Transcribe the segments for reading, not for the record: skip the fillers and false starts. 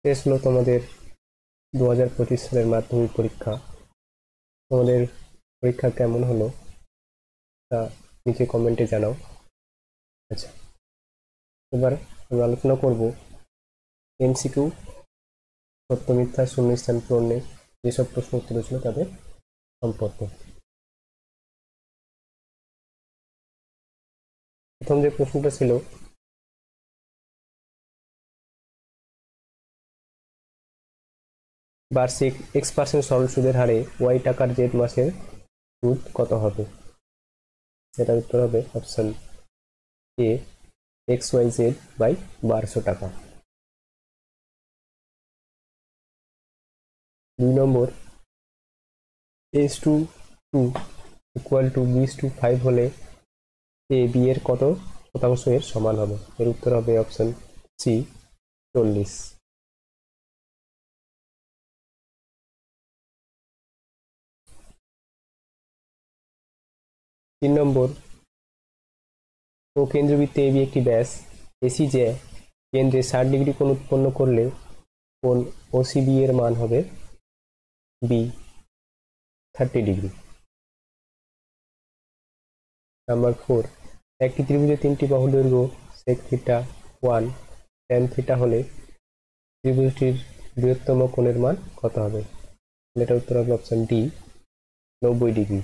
শেষ হলো তোমাদের 2025 সালের মাধ্যমিক পরীক্ষা। তোমাদের পরীক্ষা কেমন হলো তা নিচে কমেন্টে জানাও। আচ্ছা, এবার আমি আলোচনা করব এমসিকিউ, সত্য মিথ্যা শূন্যস্থান পূরণে যেসব প্রশ্ন উত্তর ছিল তাদের সম্পর্কে। প্রথম যে প্রশ্নটা ছিল, বার্ষিক x% সরল সুদের হারে ওয়াই টাকার জেড মাসের সুদ কত হবে? এটার উত্তর হবে অপশন এ XYZ বাই 1200 টাকা। 2 নম্বর, S/2 ইকুয়াল টু B/5 হলে এ বি এর কত শতাংশ এর সমান হবে? এর উত্তর হবে অপশন সি 40। 3 নম্বর, ও কেন্দ্রবৃত্তে এবি একটি ব্যাস এসি যে কেন্দ্রে 60 ডিগ্রি কোণ উৎপন্ন করলে কোণ ওসিবি এর মান হবে বি 30 ডিগ্রি। নাম্বার 4, একটি ত্রিভুজের 3টি বাহু দৈর্ঘ্য sec থিটা 1 tan থিটা হলে ত্রিভুজটির বৃহত্তম কোণের মান কত হবে? এটার উত্তর হবে অপশন ডি 90 ডিগ্রি।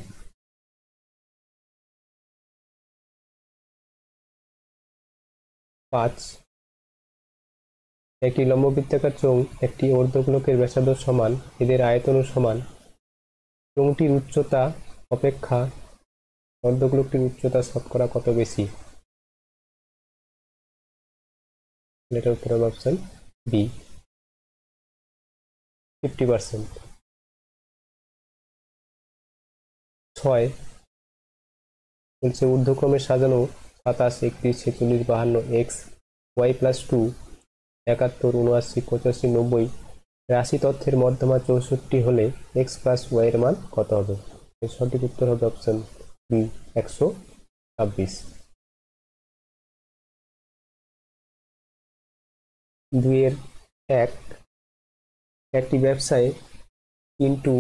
5, একটি লম্ববৃত্তাকার চোঙ একটি অর্ধগোলকের ব্যাসার্ধ সমান, এদের আয়তনও সমান, চোঙটির উচ্চতা অপেক্ষা অর্ধগোলকটির উচ্চতা শতকরা কত বেশি? এটার উত্তর হবে অপশন বি 50%। 6, বলছে ঊর্ধ্বক্রমে সাজানো 27, 31, 46, 52, এক্স ওয়াই প্লাস 2, 71, 79, 85, 90 রাশি তথ্যের মধ্যমা 64 হলে এক্স প্লাস ওয়াই এর মান কত হবে? এর সঠিক উত্তর হবে অপশন বি 126। 2-1, একটি ব্যবসায়ে কিন্তু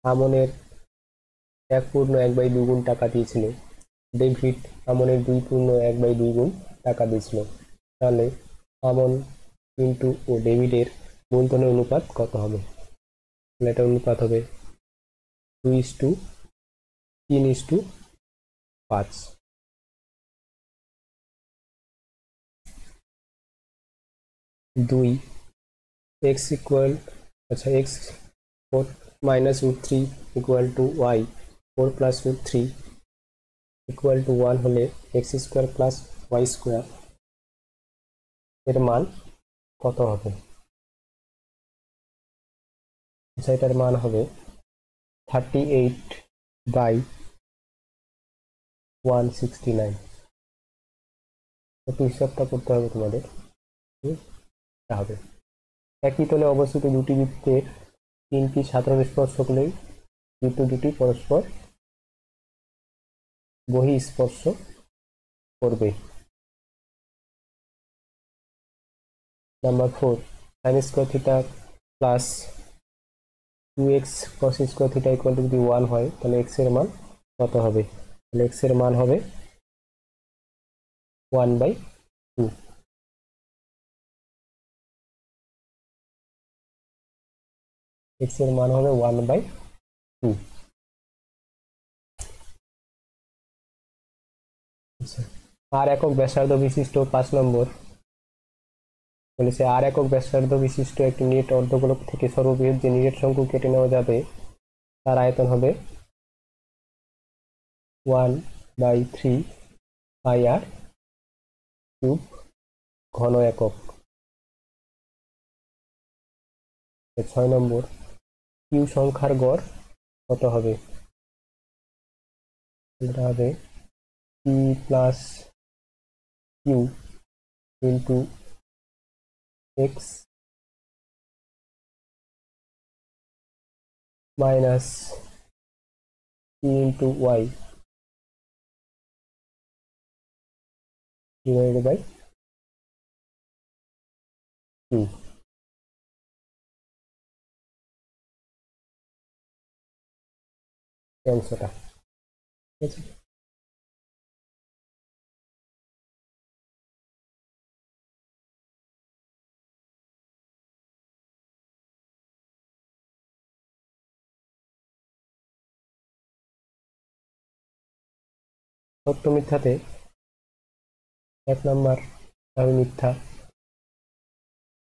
আমনের 1/2 গুণ টাকা দিয়েছিল, ডেভিড আমনের 2/2 গুণ টাকা দিয়েছিল, তাহলে আমন কিন্তু ও ডেভিডের মূলধনের অনুপাত কত হবে? এটা অনুপাত হবে 2:3:5। 2, x equal x 4 minus √3 equal to y 4 plus √3 equal to 1 হলে x square plus y square এর মান কত হবে? এটার মান হবে 38/169। একটু হিসাবটা করতে হবে তোমাদের। হবে একই তলে অবস্থিত দুটি বৃত্তের 3টি সাধারণ স্পর্শক হলেই বৃত্ত দুটি পরস্পর বহিঃস্পর্শ করবে। Number 4, sine square theta plus 2x cos square theta equal to যদি 1 হয় তাহলে x এর মান কত হবে? তাহলে x এর মান হবে 1/2। x এর মান হবে 1/2। আর একক ব্যাসার্ধ বিশিষ্ট 5 নম্বর, বলেছে আর একক ব্যাসার্ধ বিশিষ্ট একটি নিরেট অর্ধগোলক থেকে সর্ববৃহৎ যে নিরেট শঙ্কু কেটে নেওয়া যাবে তার আয়তন হবে 1/3πr³ ঘন একক। 6 নম্বর, কিউ সংখ্যার গড় কত হবে? এটা হবে p plus q into x minus p into y divided by 2। এই অংশটা। ঠিক আছে, সত্য মিথ্যাতে 1 নাম্বার হবে মিথ্যা।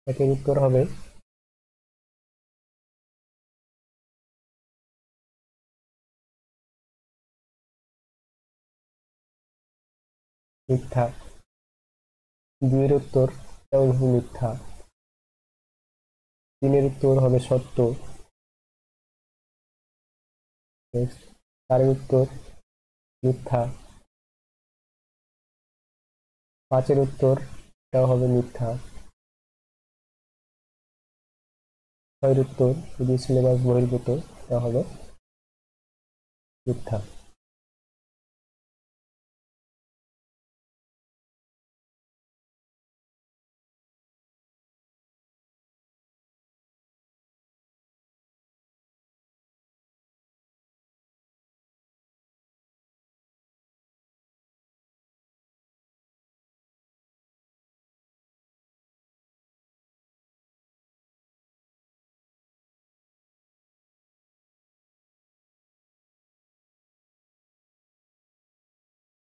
একের উত্তর হবে মিথ্যা। 2-এর উত্তর তেমন হবে মিথ্যা। 3-এর উত্তর হবে সত্য। 4-এর উত্তর মিথ্যা। 5-এর উত্তর এটাও হবে মিথ্যা। 6-এর উত্তর যদি সিলেবাস বহির্ভূত এটা হবে মিথ্যা।